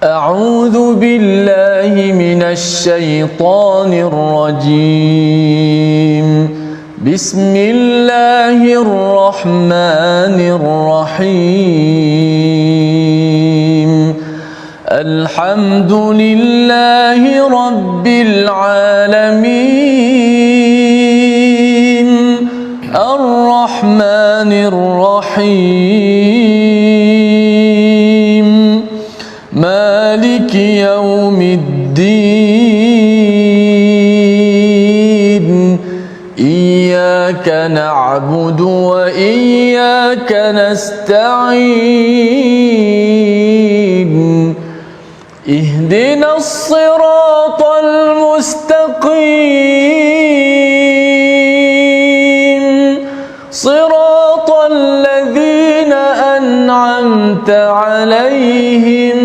أعوذ بالله من الشيطان الرجيم. بسم الله الرحمن الرحيم. الحمد لله رب العالمين. الرحمن الرحيم. مالك يوم الدين. إياك نعبد وإياك نستعين. اهدنا الصراط المستقيم. صراط الذين أنعمت عليهم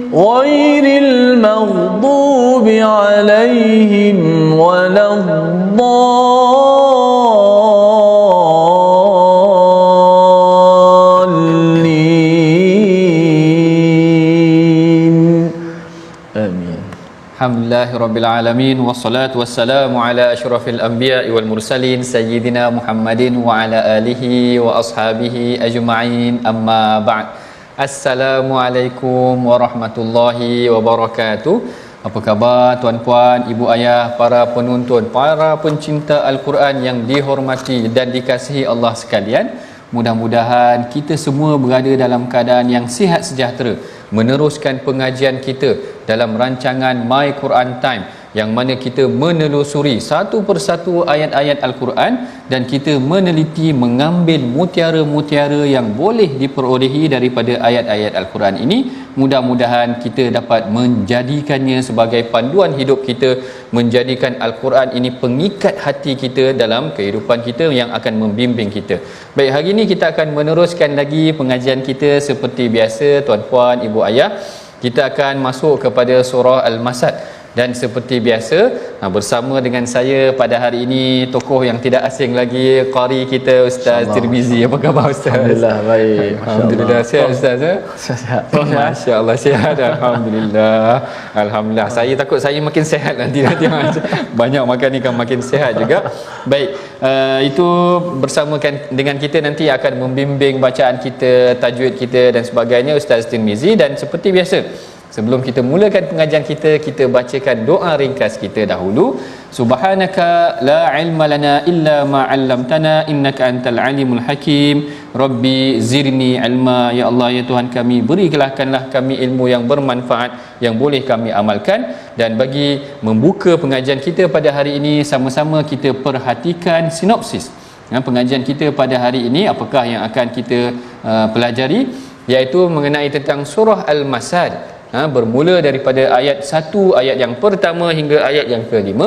غير المغضوب عليهم ولا الضالين. آمين. Alhamdulillahirabbil alamin wassalatu wassalamu ala asyrafil anbiya'i wal mursalin sayyidina Muhammadin wa ala alihi wa ashabihi ajma'in, amma ba'd. Assalamualaikum warahmatullahi wabarakatuh. Apa khabar tuan-puan, ibu ayah, para penonton, para pencinta Al-Quran yang dihormati dan dikasihi Allah sekalian? Mudah-mudahan kita semua berada dalam keadaan yang sihat sejahtera, meneruskan pengajian kita dalam rancangan My Quran Time, yang mana kita menelusuri satu persatu ayat-ayat Al-Quran dan kita meneliti mengambil mutiara-mutiara yang boleh diperolehi daripada ayat-ayat Al-Quran ini. Mudah-mudahan kita dapat menjadikannya sebagai panduan hidup kita, menjadikan Al-Quran ini pengikat hati kita dalam kehidupan kita yang akan membimbing kita. Baik, hari ini kita akan meneruskan lagi pengajian kita seperti biasa tuan-puan, ibu ayah. Kita akan masuk kepada surah Al-Masad. Dan seperti biasa, bersama dengan saya pada hari ini tokoh yang tidak asing lagi, qari kita Ustaz Tirmizi. Apa khabar Ustaz? Alhamdulillah baik. Alhamdulillah sihat Ustaz. Sihat. Masya-Allah sihat. Alhamdulillah. Alhamdulillah. Saya takut saya makin sihat nanti banyak makan ikan makin sihat juga. Baik, itu bersamakan dengan kita nanti akan membimbing bacaan kita, tajwid kita dan sebagainya Ustaz Tirmizi. Dan seperti biasa, sebelum kita mulakan pengajian kita, kita bacakan doa ringkas kita dahulu. Subhanaka la ilma lana illa ma 'allamtana innaka antal alimul hakim. Rabbi zirni ilma. Ya Allah, ya Tuhan kami, berikanlah kami ilmu yang bermanfaat yang boleh kami amalkan. Dan bagi membuka pengajian kita pada hari ini, sama-sama kita perhatikan sinopsis pengajian kita pada hari ini. Apakah yang akan kita pelajari, iaitu mengenai tentang surah Al-Masad. Bermula daripada ayat 1, ayat yang pertama hingga ayat yang ke-5.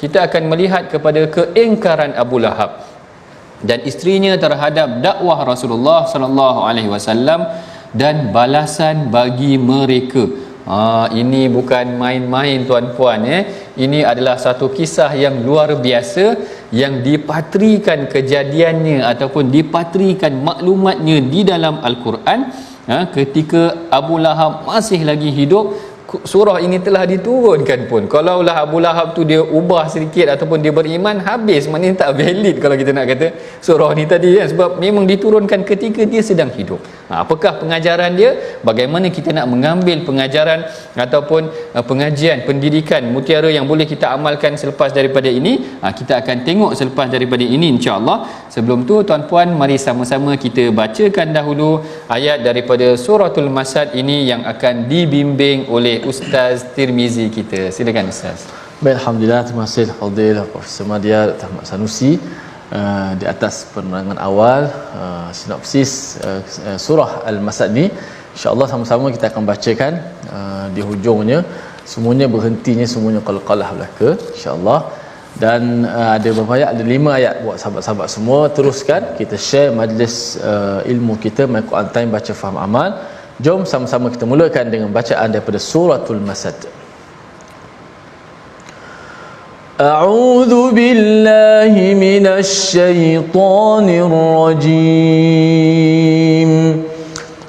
Kita akan melihat kepada keingkaran Abu Lahab dan isterinya terhadap dakwah Rasulullah sallallahu alaihi wasallam dan balasan bagi mereka. Ini bukan main-main tuan-puan. Ini adalah satu kisah yang luar biasa yang dipatrikan kejadiannya ataupun dipatrikan maklumatnya di dalam Al-Quran. Ketika Abu Lahab masih lagi hidup, surah ini telah diturunkan pun. Kalaulah Abu Lahab tu dia ubah sedikit ataupun dia beriman, habis, maknanya tak valid kalau kita nak kata surah ni tadi kan, sebab memang diturunkan ketika dia sedang hidup. Apakah pengajaran dia? Bagaimana kita nak mengambil pengajaran ataupun pengajian, pendidikan, mutiara yang boleh kita amalkan selepas daripada ini? Kita akan tengok selepas daripada ini insya-Allah. Sebelum tu tuan-puan, mari sama-sama kita bacakan dahulu ayat daripada suratul Masad ini yang akan dibimbing oleh Ustaz Tirmizi kita. Silakan Ustaz. Baik, alhamdulillah, terima kasih Fadil Profesor Madia Dr. Ahmad Sanusi di atas penerangan awal sinopsis surah Al-Masad ni. Insya-Allah sama-sama kita akan bacakan di hujungnya, semuanya berhentinya semuanya qalqalah belaka insya-Allah. Dan ada berapa ayat? Ada 5 ayat buat sahabat-sahabat semua. Teruskan kita share majlis ilmu kita My Quran Time, baca faham amal. Jom sama-sama kita mulakan dengan bacaan daripada suratul Masad. A'udzu billahi minasy syaithanir rajim.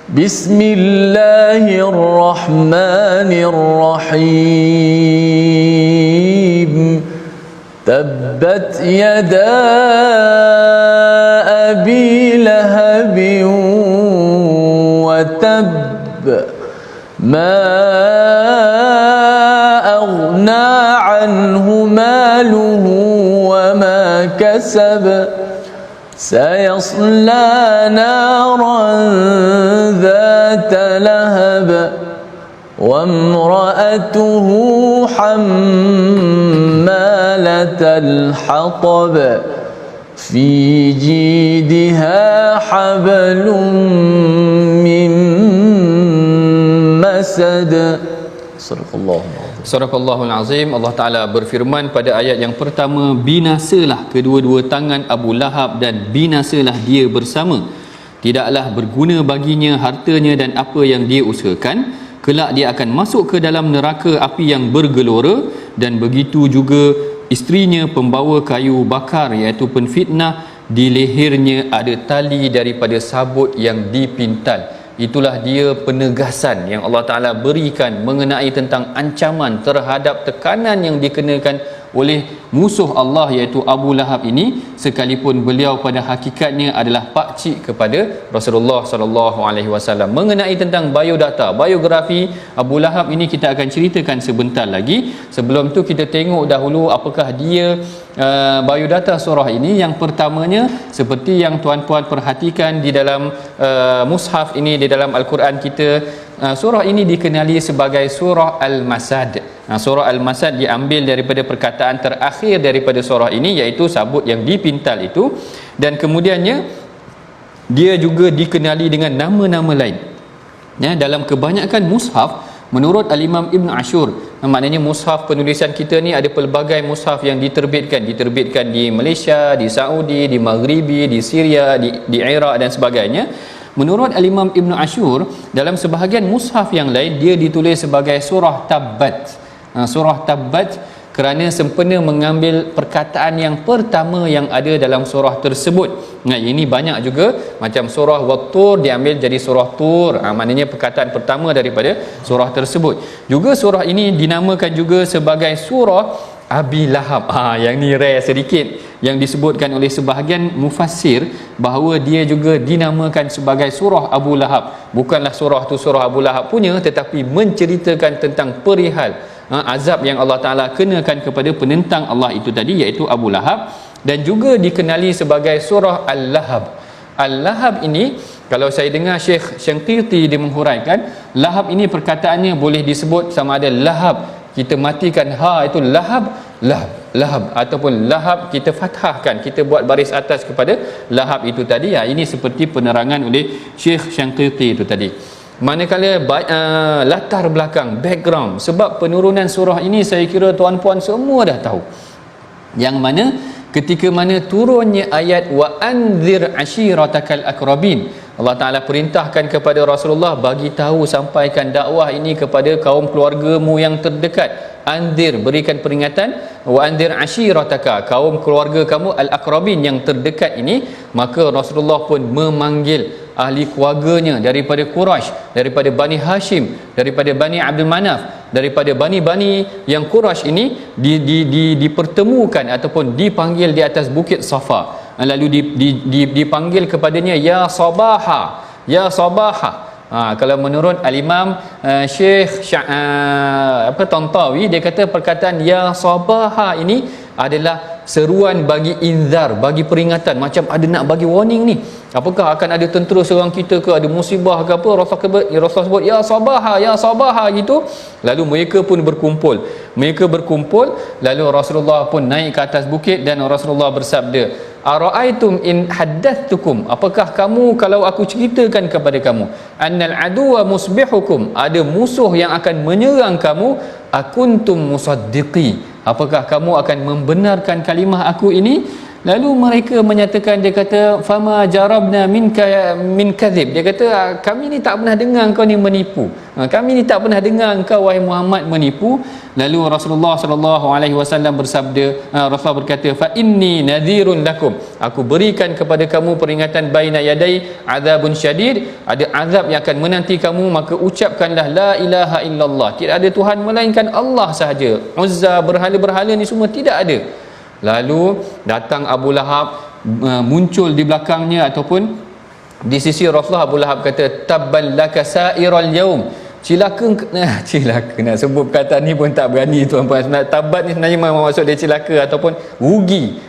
Bismillahirrahmanirrahim. Tabbat yada abi lahabin wa tabb ma aghna anhu maluhu wa ma kasab sayasla naran dhata lahab wa imra'atuhu hammalatal hatab fi jidha hablum min masad. Sadaqallahul azim. Allah Taala berfirman pada ayat yang pertama, binasalah kedua-dua tangan Abu Lahab dan binasalah dia bersama. Tidaklah berguna baginya hartanya dan apa yang dia usahakan. Kelak dia akan masuk ke dalam neraka api yang bergelora, dan begitu juga isterinya pembawa kayu bakar, iaitu penfitnah. Di lehernya ada tali daripada sabut yang dipintal. Itulah dia penegasan yang Allah Ta'ala berikan mengenai tentang ancaman terhadap tekanan yang dikenakan oleh musuh Allah, iaitu Abu Lahab ini, sekalipun beliau pada hakikatnya adalah pakcik kepada Rasulullah sallallahu alaihi wasallam. Mengenai tentang biografi Abu Lahab ini kita akan ceritakan sebentar lagi. Sebelum tu kita tengok dahulu apakah dia biodata surah ini. Yang pertamanya, seperti yang tuan-puan perhatikan di dalam mushaf ini, di dalam Al-Quran kita, surah ini dikenali sebagai surah Al-Masad. Surah Al-Masad diambil daripada perkataan terakhir daripada surah ini, iaitu sabut yang dipintal itu. Dan kemudiannya dia juga dikenali dengan nama-nama lain. Dalam kebanyakan mushaf, menurut Al-Imam Ibn Ashur, maknanya mushaf penulisan kita ni ada pelbagai mushaf yang diterbitkan di Malaysia, di Saudi, di Maghribi, di Syria, di Iraq dan sebagainya. Menurut Al-Imam Ibn Ashur, dalam sebahagian mushaf yang lain dia ditulis sebagai surah Tabbat. Surah Tabbat kerana sempena mengambil perkataan yang pertama yang ada dalam surah tersebut. Ini banyak juga, macam surah Wat-Tur diambil jadi surah Tur, maknanya perkataan pertama daripada surah tersebut. Juga surah ini dinamakan juga sebagai surah Abi Lahab. Yang ni rare sedikit, yang disebutkan oleh sebahagian mufassir bahawa dia juga dinamakan sebagai surah Abu Lahab. Bukanlah surah tu surah Abu Lahab punya, tetapi menceritakan tentang perihal azab yang Allah Ta'ala kenakan kepada penentang Allah itu tadi, iaitu Abu Lahab. Dan juga dikenali sebagai surah Al-Lahab. Al-Lahab ini, kalau saya dengar Syekh Syangqiti dia menghuraikan, Lahab ini perkataannya boleh disebut sama ada Lahab kita matikan ha itu lahab, lahab ataupun lahab kita fathahkan, kita buat baris atas kepada lahab itu tadi. Ini seperti penerangan oleh Syekh Syangqiti itu tadi. Manakala latar belakang, background sebab penurunan surah ini, saya kira tuan-puan semua dah tahu, yang mana ketika mana turunnya ayat wa anzir ashiratakal aqrabin, Allah Ta'ala perintahkan kepada Rasulullah, bagi tahu, sampaikan dakwah ini kepada kaum keluargamu yang terdekat. Anzir, berikan peringatan, wa anzir ashirataka, kaum keluarga kamu al-aqrabin yang terdekat ini. Maka Rasulullah pun memanggil ahli keluarganya daripada Quraisy, daripada Bani Hashim, daripada Bani Abdul Manaf, daripada bani-bani yang Quraisy ini dipertemukan ataupun dipanggil di atas bukit Safa. Lalu dipanggil kepadanya ya Sabaha, ya Sabaha. Kalau menurut Al-Imam Syekh Tantawi, dia kata perkataan ya Sabaha ini adalah seruan bagi inzar, bagi peringatan, macam ada nak bagi warning ni, apakah akan ada tentera serang kita ke, ada musibah ke apa. Rasulullah sebut ya Sabaha, ya Sabaha gitu. Lalu mereka pun berkumpul, lalu Rasulullah pun naik ke atas bukit dan Rasulullah bersabda, ara'aitum in haddathtukum, apakah kamu kalau aku ceritakan kepada kamu, annal aduwa musbihukum, ada musuh yang akan menyerang kamu, akuntum musaddiqi, apakah kamu akan membenarkan kalimah aku ini? Lalu mereka menyatakan, dia kata fama jarabna min kadhib, dia kata kami ni tak pernah dengar kau ni menipu, kami ni tak pernah dengar engkau wahai Muhammad menipu. Lalu Rasulullah sallallahu alaihi wasallam bersabda, Rasulullah berkata, fa inni nadhirun lakum, aku berikan kepada kamu peringatan baina yadai azabun syadid, ada azab yang akan menanti kamu, maka ucapkanlah la ilaha illallah, tidak ada Tuhan melainkan Allah sahaja, Uzza, berhala-berhala ni semua tidak ada. Lalu datang Abu Lahab, muncul di belakangnya ataupun di sisi Rasulullah. Abu Lahab kata, tabbal laka sa'iral yaum, cilaka nak sebut perkataan ni pun tak berani tuan-puan. Sebenarnya tabat ni sebenarnya maksud dia cilaka ataupun rugi.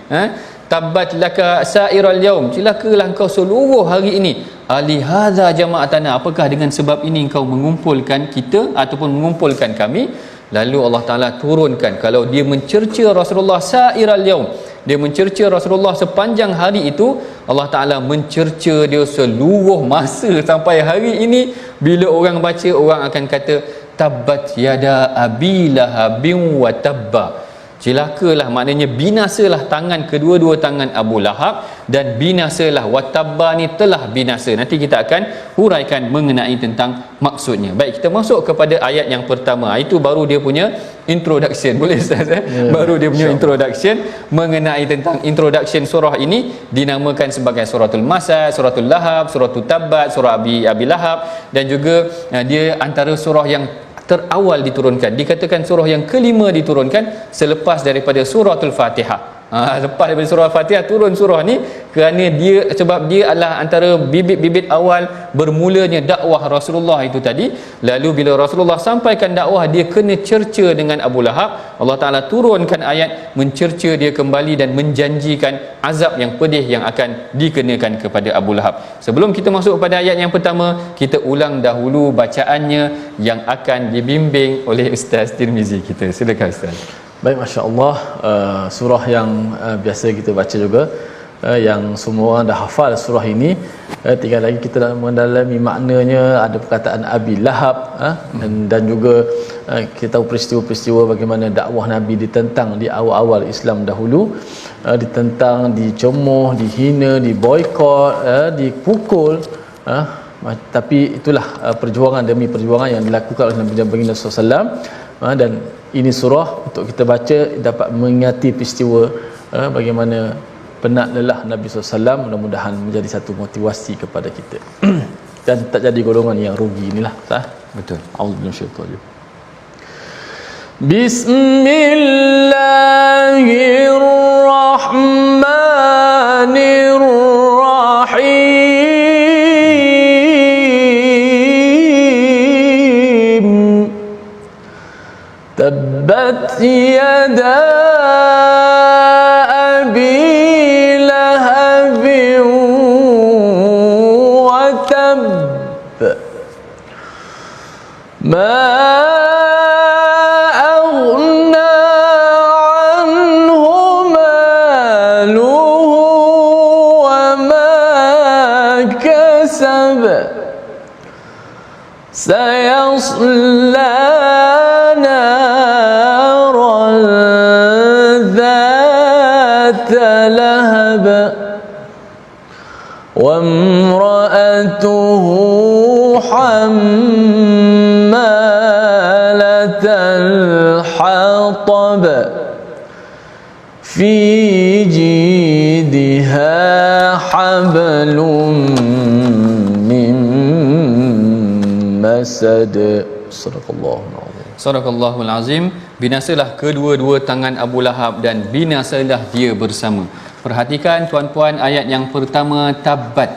Tabat laka sa'iral yaum, cilakalah engkau seluruh hari ini. Ali hadza jama'atana, apakah dengan sebab ini engkau mengumpulkan kita ataupun mengumpulkan kami? Lalu Allah Ta'ala turunkan, kalau dia mencerca Rasulullah sa'iral yaum, dia mencerca Rasulullah sepanjang hari itu, Allah Ta'ala mencerca dia seluruh masa sampai hari ini. Bila orang baca, orang akan kata tabbat yada abi lahabin wa tabba, celakalah, maknanya binasalah tangan, kedua-dua tangan Abu Lahab, dan binasalah watabba ni telah binasa. Nanti kita akan huraikan mengenai tentang maksudnya. Baik, kita masuk kepada ayat yang pertama. Itu baru dia punya introduction. Boleh Ustaz? Baru dia punya introduction mengenai tentang introduction surah ini, dinamakan sebagai suratul Masad, suratul Lahab, suratul Tabbat, surah Abi Lahab, dan juga dia antara surah yang terawal diturunkan. Dikatakan surah yang kelima diturunkan selepas daripada suratul Fatihah. Lepas daripada surah Al-Fatihah turun surah ni, kerana dia, sebab dia adalah antara bibit-bibit awal bermulanya dakwah Rasulullah itu tadi. Lalu bila Rasulullah sampaikan dakwah, dia kena cerca dengan Abu Lahab. Allah Ta'ala turunkan ayat mencerca dia kembali dan menjanjikan azab yang pedih yang akan dikenakan kepada Abu Lahab. Sebelum kita masuk pada ayat yang pertama, kita ulang dahulu bacaannya yang akan dibimbing oleh Ustaz Tirmizi kita. Silakan Ustaz. Baik, Masya Allah, surah yang biasa kita baca juga, yang semua orang dah hafal surah ini. Tinggal lagi kita nak mendalami maknanya. Ada perkataan Abi Lahab, dan juga kita tahu peristiwa-peristiwa bagaimana dakwah Nabi ditentang di awal-awal Islam dahulu, ditentang, dicemuh, dihina, diboikot, dipukul, tapi itulah perjuangan demi perjuangan yang dilakukan oleh Nabi Baginda SAW. Dan ini surah untuk kita baca dapat mengingati peristiwa bagaimana penat lelah Nabi SAW. Mudah-mudahan menjadi satu motivasi kepada kita dan tak jadi golongan yang rugi inilah. Betul. A'udzubillahi. Bismillahirrahmanirrahim. Tabbat yada abi lahabin wa tabb, ma aghna anhu maluhu wa ma kasab, sayasla لهب وامرأته حمالة الحطب في جيدها حبل من مسد. Sadaqallahul azim. Sadaqallahul azim. Binasalah kedua-dua tangan Abu Lahab dan binasalah dia bersama. Perhatikan tuan-puan ayat yang pertama, tabbat.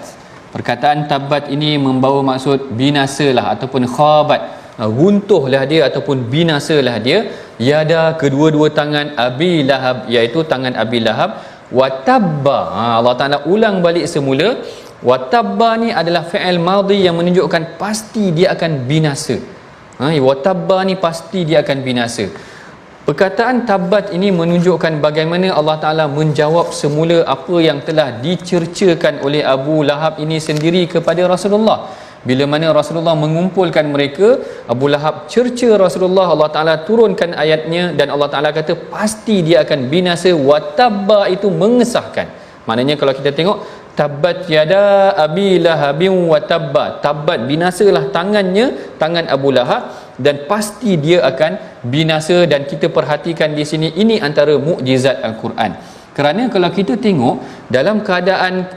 Perkataan tabbat ini membawa maksud binasalah ataupun khabat, runtuhlah dia ataupun binasalah dia. Yada, kedua-dua tangan Abi Lahab, iaitu tangan Abi Lahab. Watabba, Allah Ta'ala ulang balik semula. Watabba ni adalah fi'il madhi yang menunjukkan pasti dia akan binasa. Watabba ni pasti dia akan binasa. Perkataan tabat ini menunjukkan bagaimana Allah Ta'ala menjawab semula apa yang telah dicercakan oleh Abu Lahab ini sendiri kepada Rasulullah. Bila mana Rasulullah mengumpulkan mereka, Abu Lahab cerca Rasulullah, Allah Ta'ala turunkan ayatnya dan Allah Ta'ala kata pasti dia akan binasa. Watabba itu mengesahkan. Maknanya kalau kita tengok, tabbat yada abi lahabin watabba, tabbat binasalah tangannya, tangan Abu Lahab, dan pasti dia akan binasa. Dan kita perhatikan di sini, ini antara mukjizat Al-Quran. Kerana kalau kita tengok dalam keadaan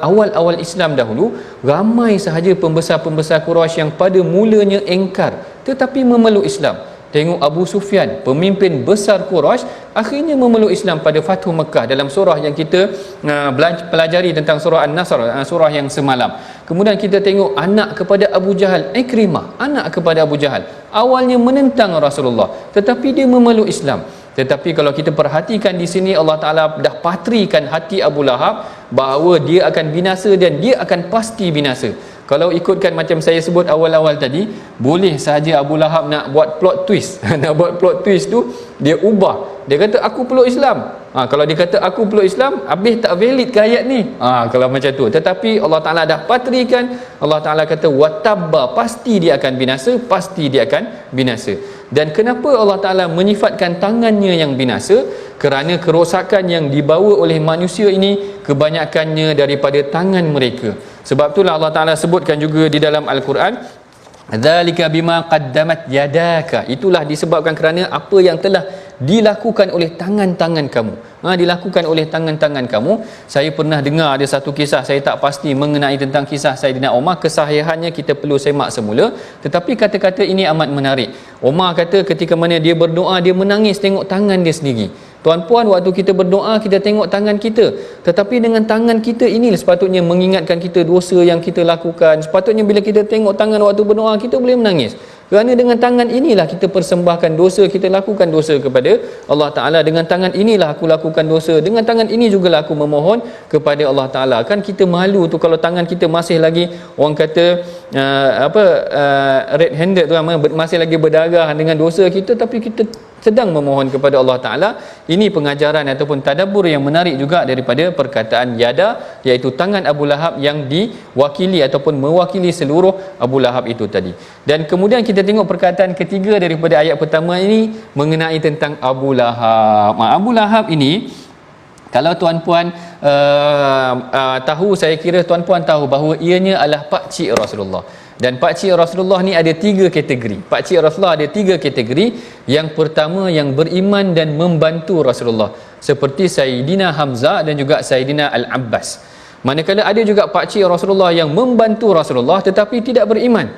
awal-awal Islam dahulu, ramai sahaja pembesar-pembesar Quraisy yang pada mulanya engkar tetapi memeluk Islam. Tengok Abu Sufyan, pemimpin besar Quraisy, akhirnya memeluk Islam pada Fathu Mekah, dalam surah yang kita pelajari tentang surah An-Nasr, surah yang semalam. Kemudian kita tengok anak kepada Abu Jahal, Ikrimah, anak kepada Abu Jahal, awalnya menentang Rasulullah tetapi dia memeluk Islam. Tetapi kalau kita perhatikan di sini, Allah Ta'ala dah patrikan hati Abu Lahab bahawa dia akan binasa dan dia akan pasti binasa. Kalau ikutkan macam saya sebut awal-awal tadi, boleh sahaja Abu Lahab nak buat plot twist. Nak buat plot twist tu, dia ubah. Dia kata aku peluk Islam. Kalau dia kata aku peluk Islam, habis tak valid ke ayat ni? Kalau macam tu. Tetapi Allah Ta'ala dah patrikan. Allah Ta'ala kata watabba, pasti dia akan binasa, pasti dia akan binasa. Dan kenapa Allah Ta'ala menyifatkan tangannya yang binasa? Kerana kerosakan yang dibawa oleh manusia ini kebanyakannya daripada tangan mereka. Sebab itulah Allah Ta'ala sebutkan juga di dalam Al-Quran, dzalika bima qaddamat yadaka, itulah disebabkan kerana apa yang telah dilakukan oleh tangan-tangan kamu. Dilakukan oleh tangan-tangan kamu. Saya pernah dengar ada satu kisah, saya tak pasti mengenai tentang kisah Saidina Umar, kesahihannya kita perlu semak semula, tetapi kata-kata ini amat menarik. Umar kata ketika mana dia berdoa, dia menangis tengok tangan dia sendiri. Tuan-puan, waktu kita berdoa, kita tengok tangan kita, tetapi dengan tangan kita ini sepatutnya mengingatkan kita dosa yang kita lakukan. Sepatutnya bila kita tengok tangan waktu berdoa, kita boleh menangis. Kerana dengan tangan inilah kita persembahkan dosa, kita lakukan dosa kepada Allah Ta'ala. Dengan tangan inilah aku lakukan dosa, dengan tangan ini jugalah aku memohon kepada Allah Ta'ala. Kan kita malu tu kalau tangan kita masih lagi, orang kata red handed tu, masih lagi berdarah dengan dosa kita, tapi kita sedang memohon kepada Allah Ta'ala. Ini pengajaran ataupun tadabbur yang menarik juga daripada perkataan yada, iaitu tangan Abu Lahab yang diwakili ataupun mewakili seluruh Abu Lahab itu tadi. Dan kemudian kita tengok perkataan ketiga daripada ayat pertama ini mengenai tentang Abu Lahab. Abu Lahab ini, kalau tuan-puan tahu, saya kira tuan-puan tahu bahawa ianya adalah pakcik Rasulullah. Dan pakcik Rasulullah ni ada 3 kategori. Pakcik Rasulullah ada 3 kategori. Yang pertama, yang beriman dan membantu Rasulullah, seperti Sayyidina Hamzah dan juga Sayyidina Al-Abbas. Manakala ada juga pakcik Rasulullah yang membantu Rasulullah tetapi tidak beriman.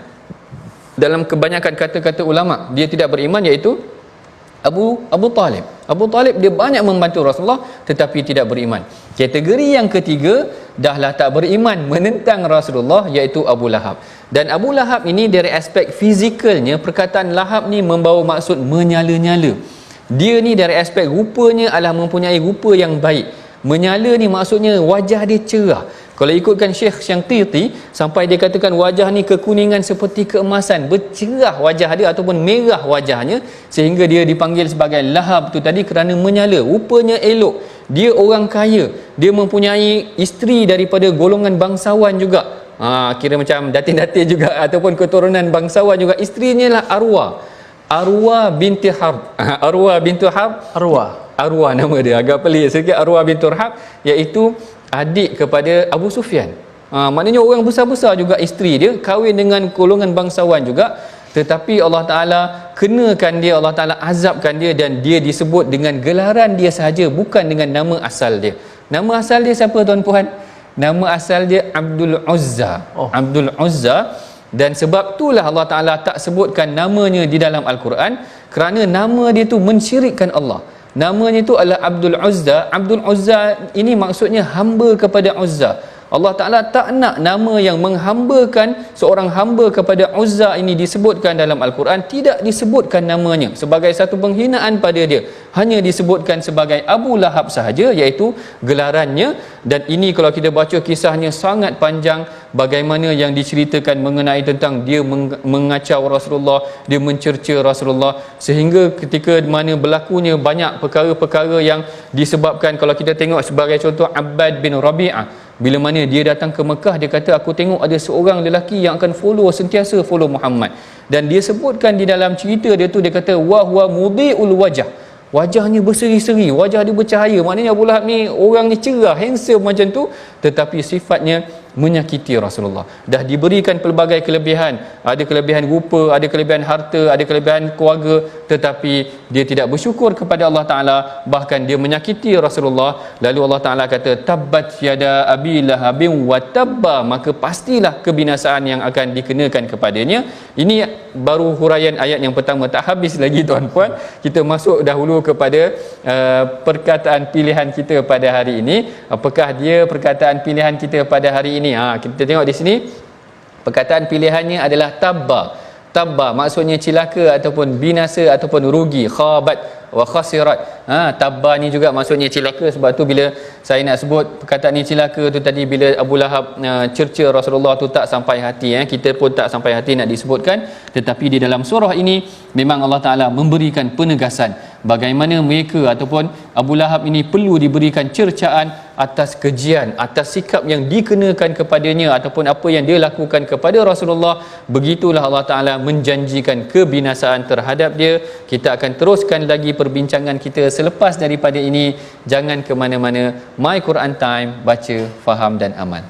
Dalam kebanyakan kata-kata ulama, dia tidak beriman, iaitu Abu Talib. Abu Talib dia banyak membantu Rasulullah tetapi tidak beriman. Kategori yang ketiga, dahlah tak beriman, menentang Rasulullah, iaitu Abu Lahab. Dan Abu Lahab ini dari aspek fizikalnya, perkataan Lahab ni membawa maksud menyala-nyala. Dia ni dari aspek rupanya adalah mempunyai rupa yang baik. Menyala ni maksudnya wajah dia cerah. Kalau ikutkan Syekh Syangqiti, sampai dia katakan wajah ni kekuningan seperti keemasan, bercerah wajah dia ataupun merah wajahnya, sehingga dia dipanggil sebagai Lahab tu tadi kerana menyala. Rupanya elok, dia orang kaya, dia mempunyai isteri daripada golongan bangsawan juga. Kira macam datin-datin juga ataupun keturunan bangsawan juga. Isterinya lah Arwah binti Harb. Arwah nama dia, agak pelik sikit. Arwah binti Harb, iaitu adik kepada Abu Sufyan. Maknanya orang besar-besar juga isteri dia, kahwin dengan golongan bangsawan juga. Tetapi Allah Ta'ala kenakan dia, Allah Ta'ala azabkan dia, dan dia disebut dengan gelaran dia sahaja, bukan dengan nama asal dia. Nama asal dia siapa tuan-puan? Nama asal dia Abdul Uzza. Abdul Uzza. Dan sebab itulah Allah Ta'ala tak sebutkan namanya di dalam Al-Quran, kerana nama dia tu mensyirikkan Allah. Namanya itu adalah Abdul Uzza. Abdul Uzza ini maksudnya hamba kepada Uzza. Allah Ta'ala tak nak nama yang menghambakan seorang hamba kepada Uzza ini disebutkan dalam Al-Quran. Tidak disebutkan namanya sebagai satu penghinaan pada dia, hanya disebutkan sebagai Abu Lahab sahaja, iaitu gelarannya. Dan ini kalau kita baca kisahnya sangat panjang, bagaimana yang diceritakan mengenai tentang dia mengacau Rasulullah, dia mencerca Rasulullah, sehingga ketika mana berlakunya banyak perkara-perkara yang disebabkan. Kalau kita tengok sebagai contoh Abbad bin Rabi'ah, Bila mana dia datang ke Mekah, dia kata aku tengok ada seorang lelaki yang akan sentiasa follow Muhammad. Dan dia sebutkan di dalam cerita dia tu, dia kata wa huwa mudhi'ul wajah. Wajahnya berseri-seri, wajah dia bercahaya. Maknanya Abu Lahab ni orang ni cerah, handsome macam tu, tetapi sifatnya menyakiti Rasulullah. Dah diberikan pelbagai kelebihan, ada kelebihan rupa, ada kelebihan harta, ada kelebihan keluarga, tetapi dia tidak bersyukur kepada Allah Ta'ala, bahkan dia menyakiti Rasulullah. Lalu Allah Ta'ala kata tabbat yada abi lahabin wa tabba, maka pastilah kebinasaan yang akan dikenakan kepadanya. Ini baru huraian ayat yang pertama, tak habis lagi tuan-puan. Kita masuk dahulu kepada perkataan pilihan kita pada hari ini. Apakah dia perkataan pilihan kita pada hari ini? Kita tengok di sini, perkataan pilihannya adalah tabba. Tabba maksudnya celaka ataupun binasa ataupun rugi. Khabat wa khasirat. Tabba ni juga maksudnya celaka. Sebab tu bila saya nak sebut perkataan ni celaka tu tadi, bila Abu Lahab cerca Rasulullah tu tak sampai hati, kita pun tak sampai hati nak disebutkan. Tetapi di dalam surah ini memang Allah Ta'ala memberikan penegasan bagaimana mereka ataupun Abu Lahab ini perlu diberikan cercaan atas kejian, atas sikap yang dikenakan kepadanya ataupun apa yang dia lakukan kepada Rasulullah. Begitulah Allah Ta'ala menjanjikan kebinasaan terhadap dia. Kita akan teruskan lagi perbincangan kita selepas daripada ini. Jangan ke mana-mana. My Quran Time, baca, faham dan amal.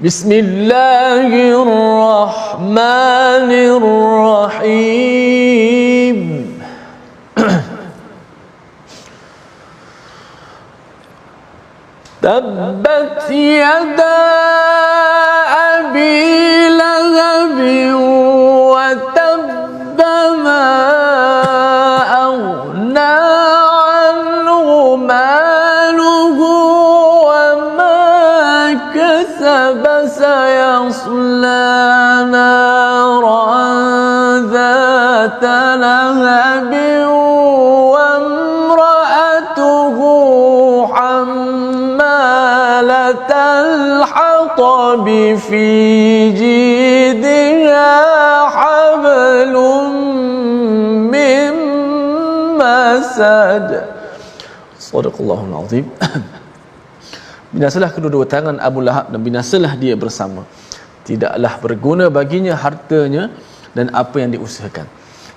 Bismillahirrahmanirrahim. Tabbat yada abi lahabin wa tabba ma aghna anhu maluhu wa ma kasaba sayasla naran dhata lahabin wa imra'atuhu hammalatal hatab fi jidha hablum min masad. Sadaqallahul azim. Binasalah kedua-dua tangan Abu Lahab dan binasalah dia bersama. Tidaklah berguna baginya hartanya dan apa yang diusahakan.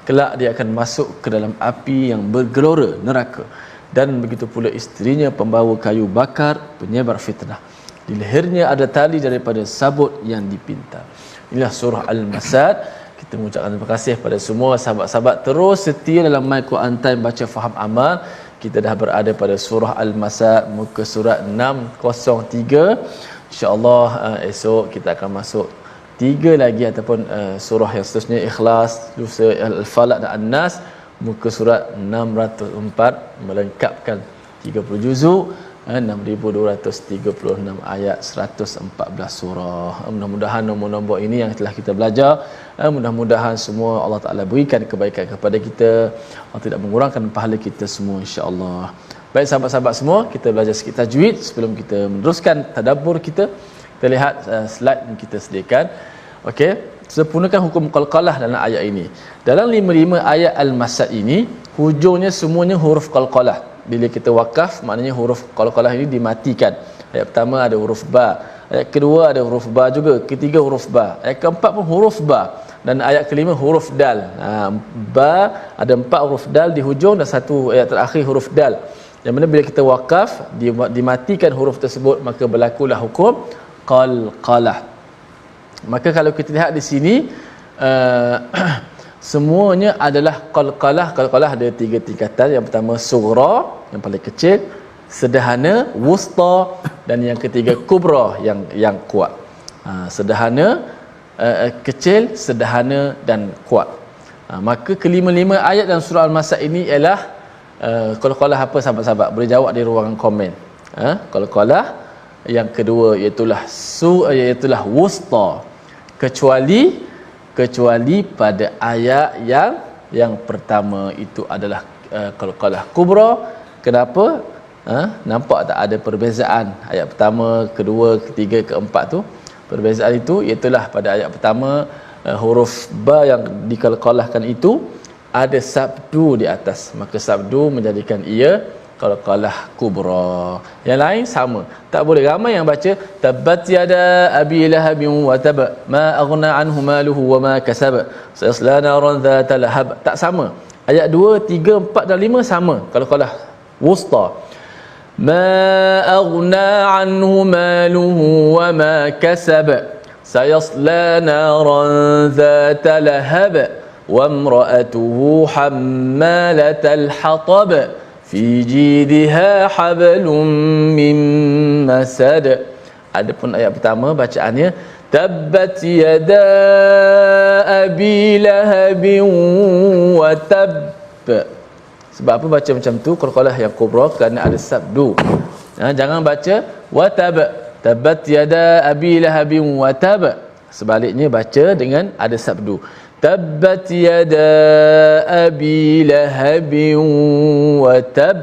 Kelak dia akan masuk ke dalam api yang bergelora, neraka. Dan begitu pula isterinya pembawa kayu bakar, penyebar fitnah. Di lehernya ada tali daripada sabut yang dipintal. Inilah surah Al-Masad. Kita mengucapkan terima kasih pada semua sahabat-sahabat terus setia dalam My Quran Time baca faham amal. Kita dah berada pada surah Al-Masad, muka surat 603. InsyaAllah esok kita akan masuk 3 lagi ataupun surah yang seterusnya, Ikhlas, Al-Falaq dan An-Nas, muka surat 604, melengkapkan 30 juzuk, 6236 ayat, 114 surah. Mudah-mudahan nombor-nombor ini yang telah kita belajar, mudah-mudahan semua Allah Ta'ala berikan kebaikan kepada kita. Allah tidak mengurangkan pahala kita semua, insya-Allah. Baik sahabat-sahabat semua, kita belajar sikit tajwid sebelum kita meneruskan tadabbur kita. Kita lihat slide yang kita sediakan. Okey, sempurnakan hukum qalqalah dalam ayat ini. Dalam 55 ayat Al-Masad ini, hujungnya semuanya huruf qalqalah. Bila kita wakaf, maknanya huruf qalqalah ini dimatikan. Ayat pertama ada huruf ba, ayat kedua ada huruf ba juga, ketiga huruf ba, ayat keempat pun huruf ba, dan ayat kelima huruf dal. Ba ada 4 huruf dal di hujung dan 1 ayat terakhir huruf dal. Yang mana bila kita wakaf, dimatikan huruf tersebut, maka berlakulah hukum qalqalah. Maka kalau kita lihat di sini, semuanya adalah qalqalah. Qalqalah ada 3 tingkatan. Yang pertama sughra, yang paling kecil, sederhana, wusta, dan yang ketiga kubra, yang kuat. Sederhana, kecil, sederhana dan kuat. Maka kelima-lima ayat dalam surah Al-Masad ini ialah qalqalah apa sahabat-sahabat boleh jawab di ruangan komen. Qalqalah yang kedua iaitulah wusta, kecuali pada ayat yang pertama itu adalah qalqalah kubra. Kenapa? Nampak tak ada perbezaan ayat pertama, kedua, ketiga, keempat tu? Perbezaan itu iaitulah pada ayat pertama huruf ba yang dikalkalahkan itu ada sabdu di atas, maka sabdu menjadikan ia qalqalah kubra. Yang lain sama, tak boleh. Ramai yang baca tabbat yada abi lahabin wa tab ma aghna anhu maluhu wa ma kasab sayasla naran dhata lahab. Tak sama. Ayat 2, 3, 4 dan 5 sama qalqalah wusta. Ma aghna anhu maluhu wa ma kasab sayasla naran dhata lahab wa imra'atuhu hammalatal hatab fi jidha hablum min masad. Adapun ayat pertama bacaannya tabbat yada abi lahabin wa tab. Sebab apa baca macam tu? Qalqalah yang kubra kerana ada sabdu. Jangan baca wa tab, tabbat yada abi lahabin wa tab. Sebaliknya baca dengan ada sabdu. Tabbat yada abi lahabin wa tab.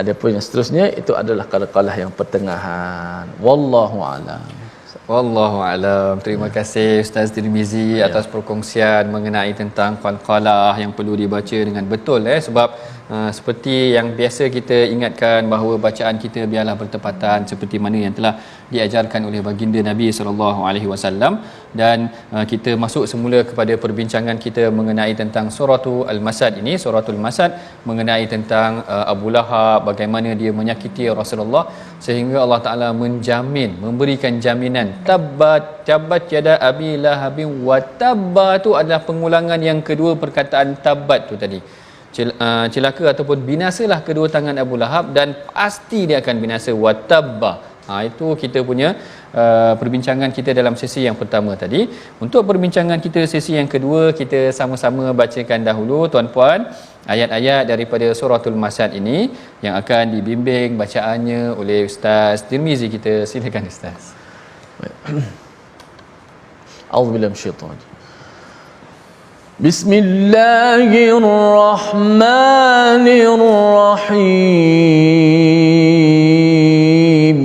Adapun yang seterusnya itu adalah qalqalah yang pertengahan. Wallahu a'lam. Wallahu a'lam. Terima kasih Ustaz Tirmizi atas perkongsian mengenai tentang qalqalah yang perlu dibaca dengan betul, sebab seperti yang biasa kita ingatkan bahawa bacaan kita biarlah bertepatan seperti mana yang telah diajarkan oleh baginda Nabi sallallahu alaihi wasallam. Dan kita masuk semula kepada perbincangan kita mengenai tentang suratul Al-Masad ini. Suratul Masad mengenai tentang Abu Lahab, bagaimana dia menyakiti Rasulullah sehingga Allah Taala menjamin, memberikan jaminan tabbat yada abi lahabin wa tabba. Tu adalah pengulangan yang kedua perkataan tabbat tu tadi. Celaka ataupun binasalah kedua tangan Abu Lahab, dan pasti dia akan binasa wa tabba. Itu kita punya perbincangan kita dalam sesi yang pertama tadi. Untuk perbincangan kita sesi yang kedua, kita sama-sama bacakan dahulu tuan-puan ayat-ayat daripada suratul Masad ini yang akan dibimbing bacaannya oleh Ustaz Tirmizi kita. Silakan Ustaz. A'udzubillahi minasyaitanir. Bismillahirrahmanirrahim.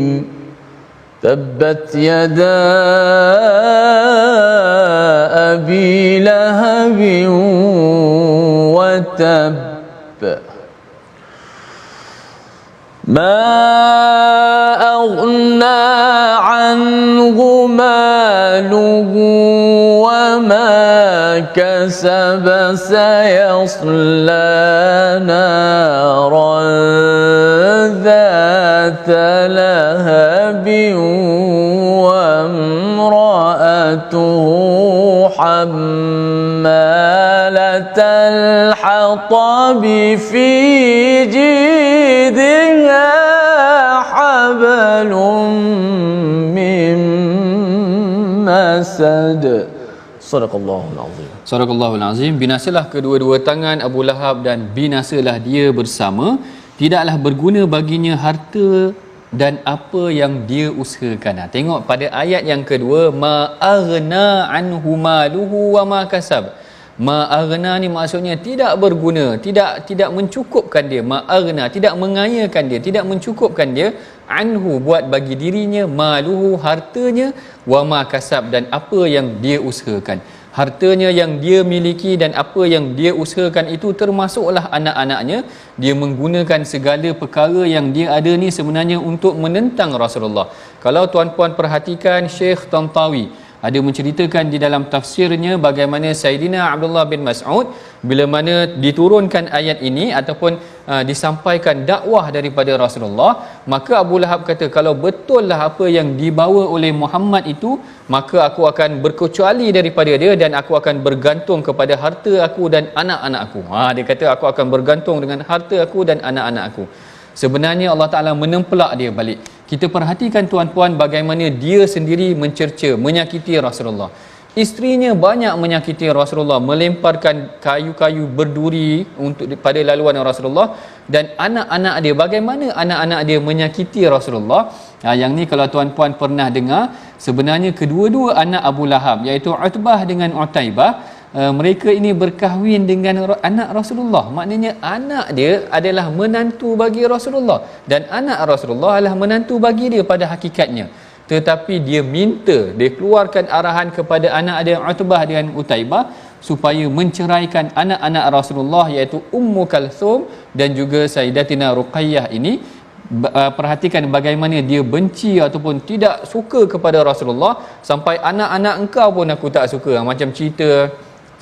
Tabbat yada abi lahabin wa tab. Ma aghna anhu maluhu wa ma kasab sayasla naran dhata lahabin wa imra'atuhu hammalatal hatab fi jidha hablum min masad. Sadaqallahul azim. Sadaqallahul azim. Binasalah kedua-dua tangan Abu Lahab dan binasalah dia bersama. Tidaklah berguna baginya harta dan apa yang dia usahakan. Tengok pada ayat yang kedua, ma aghna anhu maluhu wa ma kasab. Ma aghna ni maksudnya tidak berguna, tidak mencukupkan dia. Ma aghna tidak mengayakan dia, tidak mencukupkan dia. Anhu buat bagi dirinya, maluhu hartanya, wa ma kasab dan apa yang dia usahakan. Hartanya yang dia miliki dan apa yang dia usahakan itu termasuklah anak-anaknya. Dia menggunakan segala perkara yang dia ada ni sebenarnya untuk menentang Rasulullah. Kalau tuan-puan perhatikan, Syekh Tantawi ada menceritakan di dalam tafsirnya bagaimana Saidina Abdullah bin Mas'ud bila mana diturunkan ayat ini ataupun disampaikan dakwah daripada Rasulullah, maka Abu Lahab kata, kalau betul lah apa yang dibawa oleh Muhammad itu, maka aku akan berkecuali daripada dia dan aku akan bergantung kepada harta aku dan anak-anak aku. Dia kata aku akan bergantung dengan harta aku dan anak-anak aku. sebenarnya Allah Ta'ala menempelak dia balik. Kita perhatikan tuan-puan bagaimana dia sendiri mencerca, menyakiti Rasulullah. Isterinya banyak menyakiti Rasulullah, melemparkan kayu-kayu berduri untuk pada laluan Rasulullah, dan anak-anak dia, bagaimana anak-anak dia menyakiti Rasulullah. Yang ni kalau tuan-puan pernah dengar, sebenarnya kedua-dua anak Abu Lahab, iaitu Utbah dengan Utaibah, mereka ini berkahwin dengan anak Rasulullah. Maknanya anak dia adalah menantu bagi Rasulullah, dan anak Rasulullah adalah menantu bagi dia pada hakikatnya. Tetapi dia minta, dia keluarkan arahan kepada anak dia Utbah dengan Utaibah supaya menceraikan anak-anak Rasulullah, iaitu Ummu Kalthum dan juga Sayyidatina Ruqayyah ini. Perhatikan bagaimana dia benci ataupun tidak suka kepada Rasulullah, sampai anak-anak engkau pun aku tak suka. Macam cerita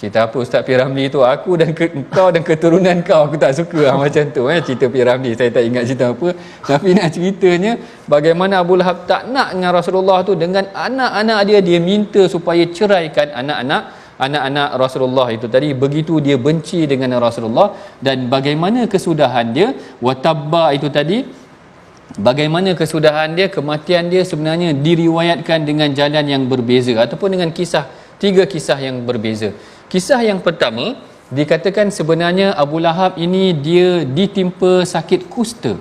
apa Ustaz P. Ramli tu, aku dan engkau dan keturunan kau aku tak suka, macam tu cerita P. Ramli. Saya tak ingat cerita apa, tapi nak ceritanya bagaimana Abu Lahab tak nak dengan Rasulullah tu, dengan anak-anak dia minta supaya ceraikan anak-anak Rasulullah itu tadi. Begitu dia benci dengan Rasulullah, dan bagaimana kesudahan dia, watabba itu tadi, bagaimana kesudahan dia, kematian dia sebenarnya diriwayatkan dengan jalan yang berbeza ataupun dengan tiga kisah yang berbeza. Kisah yang pertama, dikatakan sebenarnya Abu Lahab ini dia ditimpa sakit kusta.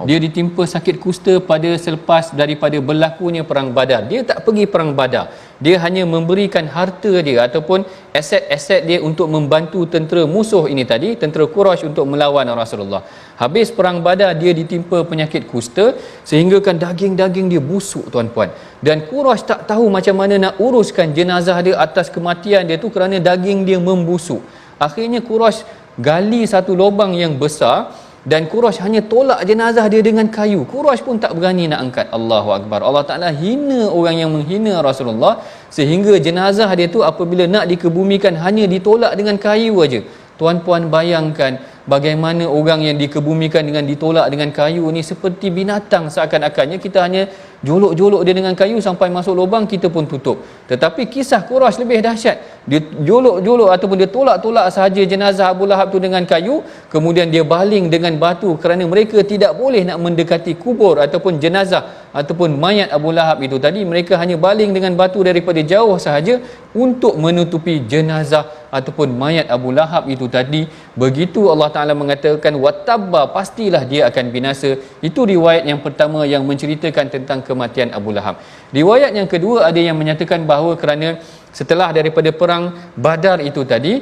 Dia ditimpa sakit kusta pada selepas daripada berlakunya perang Badar. Dia tak pergi perang Badar. Dia hanya memberikan harta dia ataupun aset-aset dia untuk membantu tentera musuh ini tadi, tentera Quraisy untuk melawan Rasulullah. Habis perang Badar dia ditimpa penyakit kusta sehingga kan daging-daging dia busuk tuan-puan. Dan Quraisy tak tahu macam mana nak uruskan jenazah dia atas kematian dia tu kerana daging dia membusuk. Akhirnya Quraisy gali satu lubang yang besar dan Quraisy hanya tolak jenazah dia dengan kayu. Quraisy pun tak berani nak angkat. Allahu Akbar. Allah Ta'ala hina orang yang menghina Rasulullah, sehingga jenazah dia tu apabila nak dikebumikan hanya ditolak dengan kayu aja. Tuan-puan bayangkan bagaimana orang yang dikebumikan dengan ditolak dengan kayu ni seperti binatang, seakan-akannya kita hanya jolok-jolok dia dengan kayu sampai masuk lubang kita pun tutup. Tetapi kisah Quraisy lebih dahsyat. Dia jolok-jolok ataupun dia tolak-tolak sahaja jenazah Abu Lahab tu dengan kayu, kemudian dia baling dengan batu kerana mereka tidak boleh nak mendekati kubur ataupun jenazah ataupun mayat Abu Lahab itu tadi. Mereka hanya baling dengan batu daripada jauh sahaja untuk menutupi jenazah ataupun mayat Abu Lahab itu tadi. Begitu Allah Ta'ala mengatakan watabba, pastilah dia akan binasa. Itu riwayat yang pertama yang menceritakan tentang kematian Abu Lahab. Riwayat yang kedua ada yang menyatakan bahawa kerana setelah daripada perang Badar itu tadi,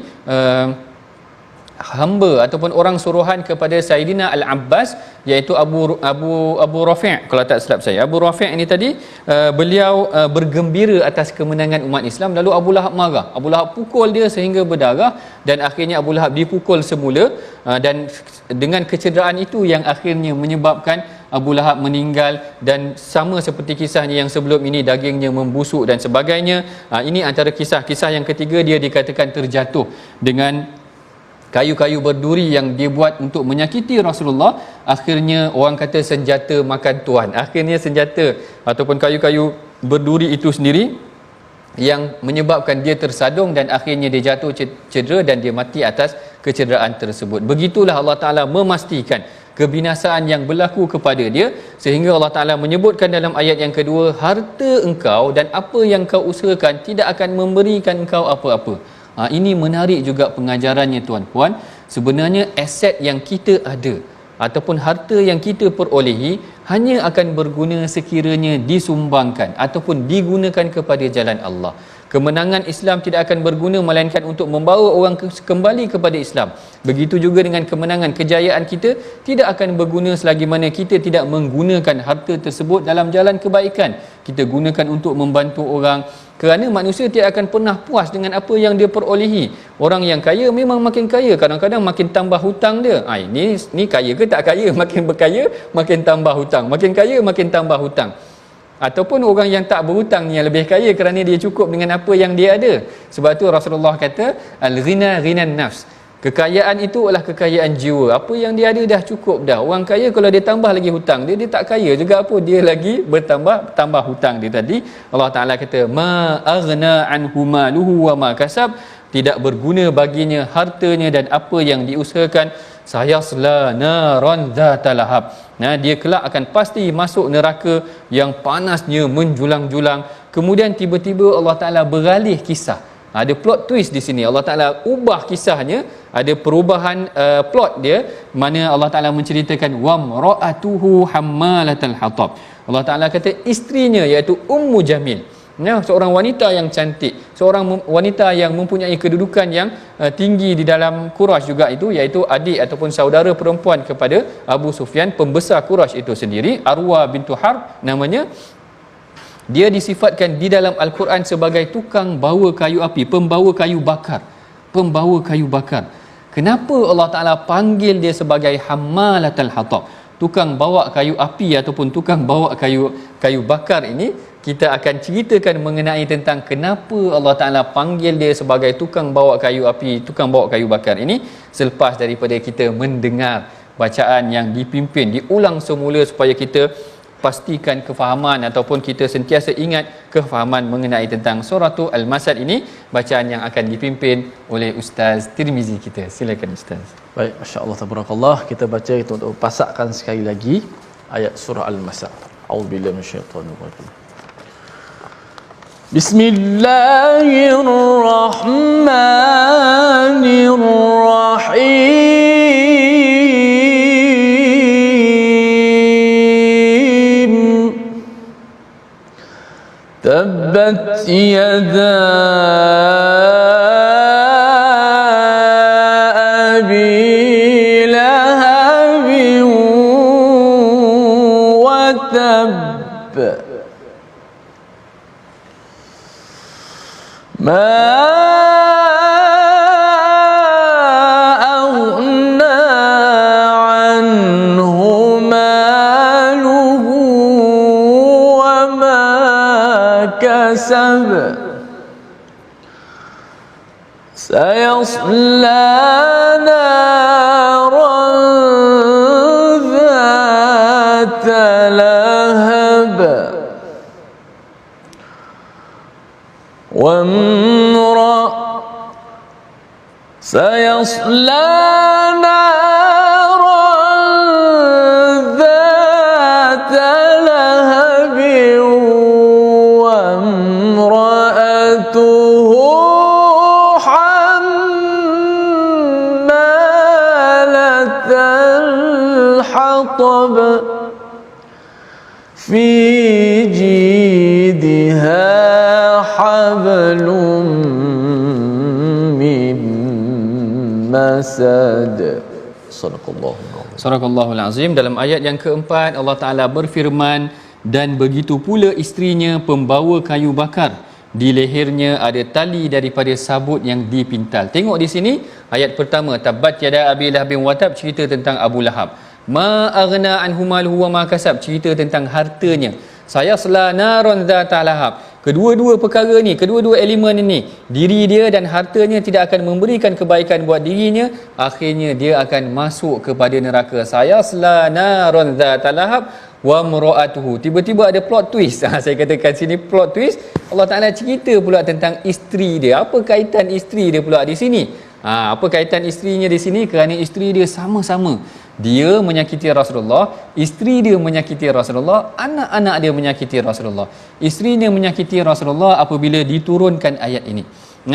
hamba ataupun orang suruhan kepada Sayyidina Al-Abbas, iaitu Abu Rafi', kalau tak silap saya, Abu Rafi' ini tadi, beliau bergembira atas kemenangan umat Islam. Lalu Abu Lahab marah, Abu Lahab pukul dia sehingga berdarah, dan akhirnya Abu Lahab dipukul semula, dan dengan kecederaan itu yang akhirnya menyebabkan Abu Lahab meninggal. Dan sama seperti kisahnya yang sebelum ini, dagingnya membusuk dan sebagainya. Ini antara kisah-kisah yang ketiga, dia dikatakan terjatuh dengan kayu-kayu berduri yang dia buat untuk menyakiti Rasulullah. Akhirnya orang kata senjata makan tuan. Akhirnya senjata ataupun kayu-kayu berduri itu sendiri yang menyebabkan dia tersadung dan akhirnya dia jatuh cedera dan dia mati atas kecederaan tersebut. Begitulah Allah Ta'ala memastikan kebinasaan yang berlaku kepada dia, sehingga Allah Ta'ala menyebutkan dalam ayat yang kedua, harta engkau dan apa yang kau usahakan tidak akan memberikan engkau apa-apa. Ini menarik juga pengajarannya tuan-puan. Sebenarnya aset yang kita ada ataupun harta yang kita perolehi hanya akan berguna sekiranya disumbangkan ataupun digunakan kepada jalan Allah. Kemenangan Islam tidak akan berguna melainkan untuk membawa orang kembali kepada Islam. Begitu juga dengan kemenangan, kejayaan kita tidak akan berguna selagi mana kita tidak menggunakan harta tersebut dalam jalan kebaikan. Kita gunakan untuk membantu orang, kerana manusia tidak akan pernah puas dengan apa yang dia perolehi. Orang yang kaya memang makin kaya, kadang-kadang makin tambah hutang dia. Ini kaya ke tak kaya? Makin berkaya makin tambah hutang, makin kaya makin tambah hutang. Ataupun orang yang tak berhutang ni yang lebih kaya kerana dia cukup dengan apa yang dia ada. Sebab tu Rasulullah kata al-ghina ghinan nafs. Kekayaan itu adalah kekayaan jiwa. Apa yang dia ada dah cukup dah. Orang kaya kalau dia tambah lagi hutang, dia tak kaya juga apa, dia lagi tambah hutang dia tadi. Allah Ta'ala kata ma aghna anhu maluhu wa ma kasab, tidak berguna baginya hartanya dan apa yang diusahakan. sayasla naran dzatal lahab. Nah, dia kelak akan pasti masuk neraka yang panasnya menjulang-julang. Kemudian tiba-tiba Allah Taala beralih kisah. Ada plot twist di sini. Allah Taala ubah kisahnya, ada perubahan plot dia, mana Allah Taala menceritakan wamraatuhu hammalatal hatab. Allah Taala kata isterinya iaitu Ummu Jamil. Ya, seorang wanita yang cantik, seorang wanita yang mempunyai kedudukan yang tinggi di dalam Quraisy juga itu, iaitu adik ataupun saudara perempuan kepada Abu Sufyan, pembesar Quraisy itu sendiri, Arwa bintu Harb namanya. Dia disifatkan di dalam Al-Quran sebagai tukang bawa kayu api, pembawa kayu bakar. Pembawa kayu bakar. Kenapa Allah Ta'ala panggil dia sebagai hammalatul hatab, tukang bawa kayu api ataupun tukang bawa kayu bakar ini? Kita akan ceritakan mengenai tentang kenapa Allah Ta'ala panggil dia sebagai tukang bawa kayu api, tukang bawa kayu bakar ini, selepas daripada kita mendengar bacaan yang dipimpin, diulang semula supaya kita pastikan kefahaman ataupun kita sentiasa ingat kefahaman mengenai tentang surah Al-Masad ini. Bacaan yang akan dipimpin oleh Ustaz Tirmizi kita. Silakan Ustaz. Baik, masya-Allah, tabarakallah. Kita baca itu untuk pasakkan sekali lagi ayat surah Al-Masad. A'udzubillahi minasyaitonir rajim. Bismillahirrahmanirrahim. Tabbat yada abi lahabin wa tab. ما أغنى عنه ماله وما كسب سيصلى نارا ذات لهب سيصلى نارا ذات لهب وامرأته حمالة الحطب في جيدها حبل من مسد. Sadaqallahul Azim. Dalam ayat yang keempat, Allah Ta'ala berfirman, dan begitu pula isterinya pembawa kayu bakar, di lehernya ada tali daripada sabut yang dipintal. Tengok di sini ayat pertama, tabbat yada abi lahabin wa tab, cerita tentang Abu Lahab. Ma aghna anhu maluhu wa ma kasab, cerita tentang hartanya. Sayasla naron dzata lahab. Kedua-dua perkara ni, kedua-dua elemen ini, diri dia dan hartanya tidak akan memberikan kebaikan buat dirinya, akhirnya dia akan masuk kepada neraka. Sayasla naron dzata lahab wa mraatuhu. Tiba-tiba ada plot twist. Saya katakan sini plot twist. Allah Taala cerita pula tentang isteri dia. Apa kaitan isteri dia pula di sini? Apa kaitan isterinya di sini? Kerana isteri dia sama-sama dia menyakiti Rasulullah, isteri dia menyakiti Rasulullah, anak-anak dia menyakiti Rasulullah. Isteri dia menyakiti Rasulullah apabila diturunkan ayat ini.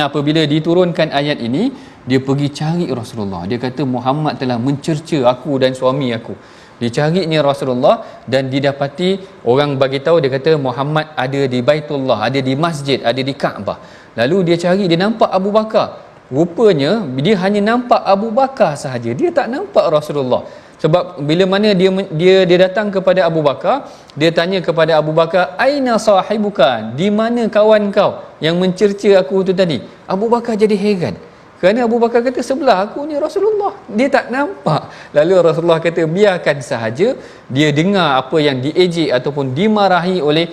Apabila diturunkan ayat ini, dia pergi cari Rasulullah. Dia kata Muhammad telah mencerca aku dan suami aku. Dicarinya Rasulullah dan didapati orang bagi tahu, dia kata Muhammad ada di Baitullah, ada di masjid, ada di Kaabah. Lalu dia cari, dia nampak Abu Bakar. Rupanya dia hanya nampak Abu Bakar sahaja, dia tak nampak Rasulullah. Sebab bila mana dia datang kepada Abu Bakar, dia tanya kepada Abu Bakar, aina sahibuka, di mana kawan kau yang mencerca aku tu tadi? Abu Bakar jadi heran. Kerana Abu Bakar kata sebelah aku ni Rasulullah, dia tak nampak. Lalu Rasulullah kata biarkan sahaja dia dengar apa yang diejek ataupun dimarahi oleh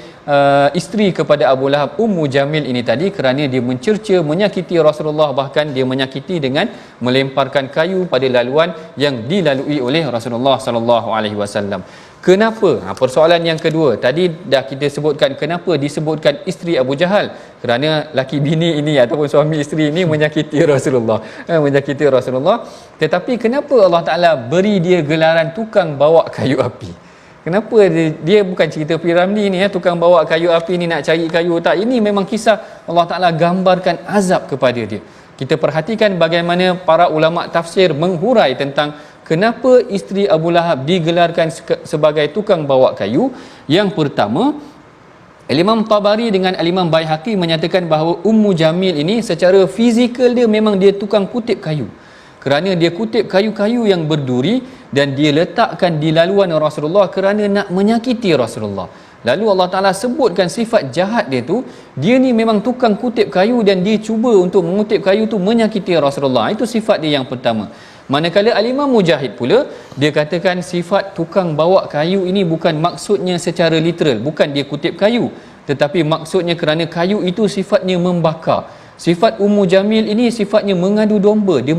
isteri kepada Abu Lahab, Ummu Jamil ini tadi, kerana dia mencerca, menyakiti Rasulullah, bahkan dia menyakiti dengan melemparkan kayu pada laluan yang dilalui oleh Rasulullah sallallahu alaihi wasallam. Kenapa? Persoalan yang kedua, tadi dah kita sebutkan kenapa disebutkan isteri Abu Jahal, kerana laki bini ini ataupun suami isteri ini menyakiti Rasulullah, menyakiti Rasulullah. Tetapi kenapa Allah Ta'ala beri dia gelaran tukang bawa kayu api? Kenapa dia bukan cerita P.Ramlee ni, tukang bawa kayu api ni nak cari kayu, tak. Ini memang kisah Allah Ta'ala gambarkan azab kepada dia. Kita perhatikan bagaimana para ulama tafsir menghurai tentang kenapa isteri Abu Lahab digelarkan sebagai tukang bawa kayu. Yang pertama, Imam Tabari dengan Imam Baihaqi menyatakan bahawa Ummu Jamil ini secara fizikal dia memang dia tukang kutip kayu, kerana dia kutip kayu-kayu yang berduri dan dia letakkan di laluan Rasulullah kerana nak menyakiti Rasulullah. Lalu Allah Ta'ala sebutkan sifat jahat dia tu, dia ni memang tukang kutip kayu dan dia cuba untuk mengutip kayu tu menyakiti Rasulullah. Itu sifat dia yang pertama. Manakala Al-Imam Mujahid pula, dia katakan sifat tukang bawa kayu ini bukan maksudnya secara literal, bukan dia kutip kayu, tetapi maksudnya kerana kayu itu sifatnya membakar. Sifat Ummu Jamil ini sifatnya mengadu domba, dia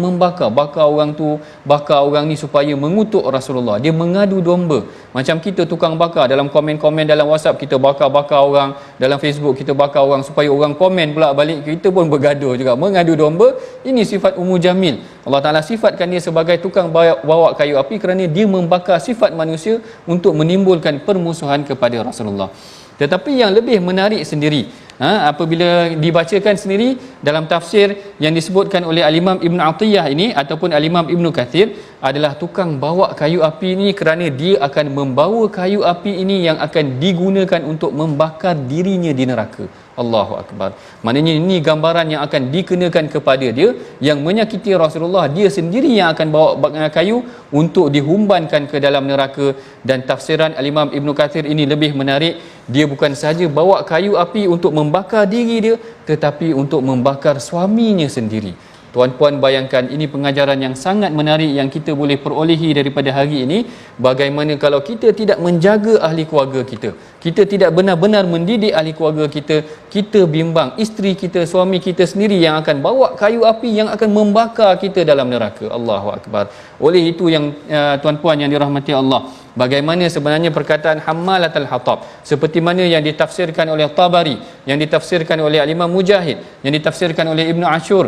bakar orang tu, bakar orang ni supaya mengutuk Rasulullah. Dia mengadu domba. Macam kita tukang bakar dalam komen-komen dalam WhatsApp, kita bakar orang, dalam Facebook kita bakar orang supaya orang komen pula balik, kita pun bergaduh juga, mengadu domba. Ini sifat Ummu Jamil. Allah Ta'ala sifatkan dia sebagai tukang bawa kayu api kerana dia membakar sifat manusia untuk menimbulkan permusuhan kepada Rasulullah. Tetapi yang lebih menarik sendiri, apabila dibacakan sendiri dalam tafsir yang disebutkan oleh Al-Imam Ibn Atiyah ini ataupun Al-Imam Ibn Kathir, adalah tukang bawa kayu api ini kerana dia akan membawa kayu api ini yang akan digunakan untuk membakar dirinya di neraka. Allahu Akbar. Maknanya ini gambaran yang akan dikenakan kepada dia yang menyakiti Rasulullah. Dia sendiri yang akan bawa kayu untuk dihumbankan ke dalam neraka. Dan tafsiran Al-Imam Ibn Kathir ini lebih menarik. Dia bukan sahaja bawa kayu api untuk membakar diri dia, tetapi untuk membakar suaminya sendiri. Tuan-puan bayangkan, ini pengajaran yang sangat menarik yang kita boleh perolehi daripada hari ini. Bagaimana kalau kita tidak menjaga ahli keluarga kita, kita tidak benar-benar mendidik ahli keluarga kita, kita bimbang isteri kita, suami kita sendiri yang akan bawa kayu api yang akan membakar kita dalam neraka. Allahu Akbar. Oleh itu yang tuan-puan yang dirahmati Allah, bagaimana sebenarnya perkataan Hammalatul Hatab, seperti mana yang ditafsirkan oleh Tabari, yang ditafsirkan oleh Al-Imam Mujahid, yang ditafsirkan oleh Ibn Ashur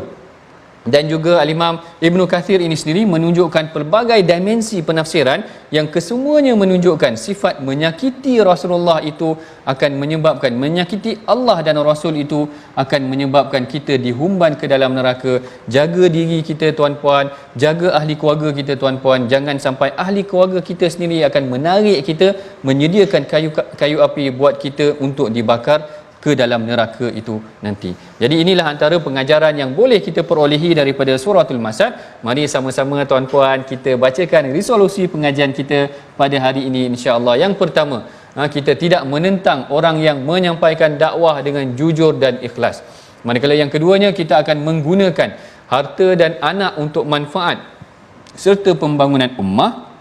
dan juga Al-Imam Ibn Kathir ini sendiri menunjukkan pelbagai dimensi penafsiran yang kesemuanya menunjukkan sifat menyakiti Rasulullah itu akan menyebabkan, menyakiti Allah dan Rasul itu akan menyebabkan kita dihumban ke dalam neraka. Jaga diri kita tuan-puan, jaga ahli keluarga kita tuan-puan, jangan sampai ahli keluarga kita sendiri akan menarik kita, menyediakan kayu api buat kita untuk dibakar ke dalam neraka itu nanti. Jadi inilah antara pengajaran yang boleh kita perolehi daripada suratul Masad. Mari sama-sama tuan-puan kita bacakan resolusi pengajian kita pada hari ini insya-Allah. Yang pertama, kita tidak menentang orang yang menyampaikan dakwah dengan jujur dan ikhlas. Manakala yang keduanya, kita akan menggunakan harta dan anak untuk manfaat serta pembangunan ummah.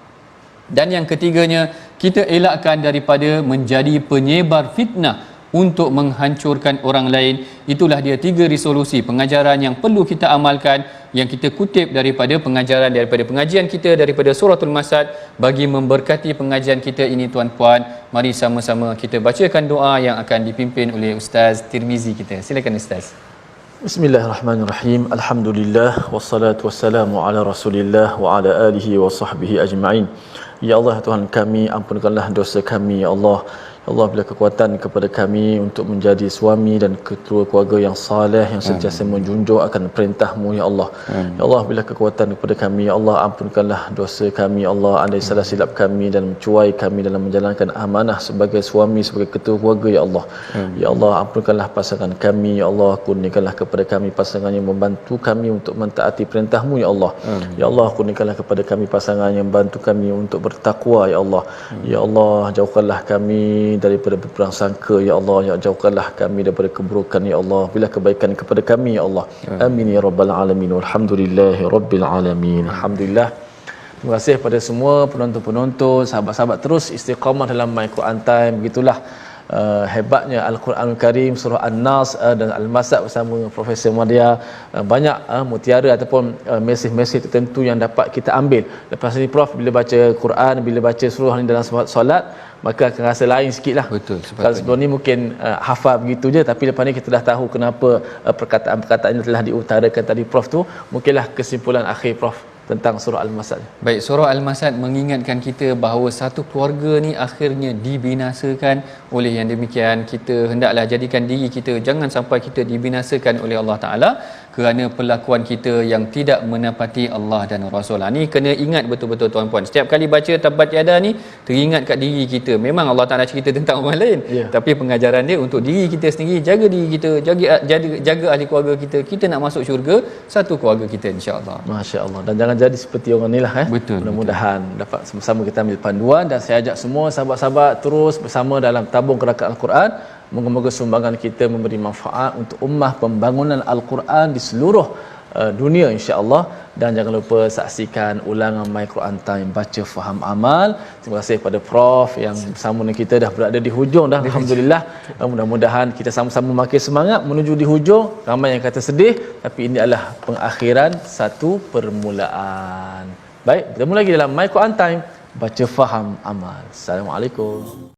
Dan yang ketiganya, kita elakkan daripada menjadi penyebar fitnah untuk menghancurkan orang lain. Itulah dia 3 resolusi pengajaran yang perlu kita amalkan, yang kita kutip daripada pengajaran, daripada pengajian kita daripada suratul Masad, bagi memberkati pengajian kita ini tuan-puan. Mari sama-sama kita bacakan doa yang akan dipimpin oleh Ustaz Tirmizi kita. Silakan Ustaz. Bismillahirrahmanirrahim. Alhamdulillah wassalatu wassalamu ala Rasulillah wa ala alihi wa sahbihi ajma'in. Ya Allah, Tuhan kami, ampunkanlah dosa kami ya Allah. Ya Allah, bila kekuatan kepada kami untuk menjadi suami dan ketua keluarga yang saleh, yang sentiasa menjunjung akan perintah-Mu ya Allah. Ya Allah, bila kekuatan kepada kami ya Allah, ampunkanlah dosa kami ya Allah. Andai salah silap kami dan mencuai kami dalam menjalankan amanah sebagai suami, sebagai ketua keluarga ya Allah. Ya Allah, ampunkanlah pasangan kami ya Allah. Kurniakanlah kepada kami pasangan yang membantu kami untuk mentaati perintah-Mu ya Allah. Ya Allah, kurniakanlah kepada kami pasangan yang membantu kami untuk bertakwa ya Allah. Ya Allah, jauhkanlah kami daripada berperang sangka ya Allah. Ya, jauhkanlah kami daripada keburukan ya Allah. Bila kebaikan kepada kami ya Allah. Amin ya rabbal alamin. Walhamdulillahi rabbil alamin. Alhamdulillah. Terima kasih pada semua penonton-penonton, sahabat-sahabat terus istiqamah dalam My Quran Time. Begitulah hebatnya Al-Quranul Karim, surah An-Nas dan Al-Masad bersama Profesor Madia. Banyak mutiara ataupun mesej-mesej tertentu yang dapat kita ambil. Lepas ni Prof, bila baca Quran, bila baca surah ni dalam solat, maka akan rasa lain sikit lah. Betul, Kalau sebelum ni mungkin hafal begitu je, tapi lepas ni kita dah tahu kenapa perkataan-perkataan yang telah diutarakan tadi Prof tu. Mungkinlah kesimpulan akhir Prof tentang surah Al-Masad. Baik, surah Al-Masad mengingatkan kita bahawa satu keluarga ni akhirnya dibinasakan. Oleh yang demikian, kita hendaklah jadikan diri kita jangan sampai kita dibinasakan oleh Allah Ta'ala kerana perlakuan kita yang tidak menepati Allah dan Rasul. Ni kena ingat betul-betul tuan-puan. Setiap kali baca Tabbat Yada ni, teringat kat diri kita. Memang Allah Ta'ala cerita tentang orang lain, tapi pengajaran dia untuk diri kita sendiri. Jaga diri kita, jaga ahli keluarga kita. Kita nak masuk syurga, satu keluarga kita, insya-Allah. Masya-Allah. Dan jangan jadi seperti orang ni lah. Betul. Mudah-mudahan dapat sama-sama kita ambil panduan, dan saya ajak semua sahabat-sahabat terus bersama dalam tabung gerakan Al-Quran. Moga-moga sumbangan kita memberi manfaat untuk ummah pembangunan Al-Quran di seluruh dunia, insya-Allah. Dan jangan lupa saksikan ulangan My Quran Time, baca faham amal. Terima kasih kepada Prof yang bersama dengan kita dah berada di hujung dah, alhamdulillah. Mudah-mudahan kita sama-sama makin semangat menuju di hujung. Ramai yang kata sedih, tapi ini adalah pengakhiran satu permulaan. Baik, bertemu lagi dalam My Quran Time, baca faham amal. Assalamualaikum.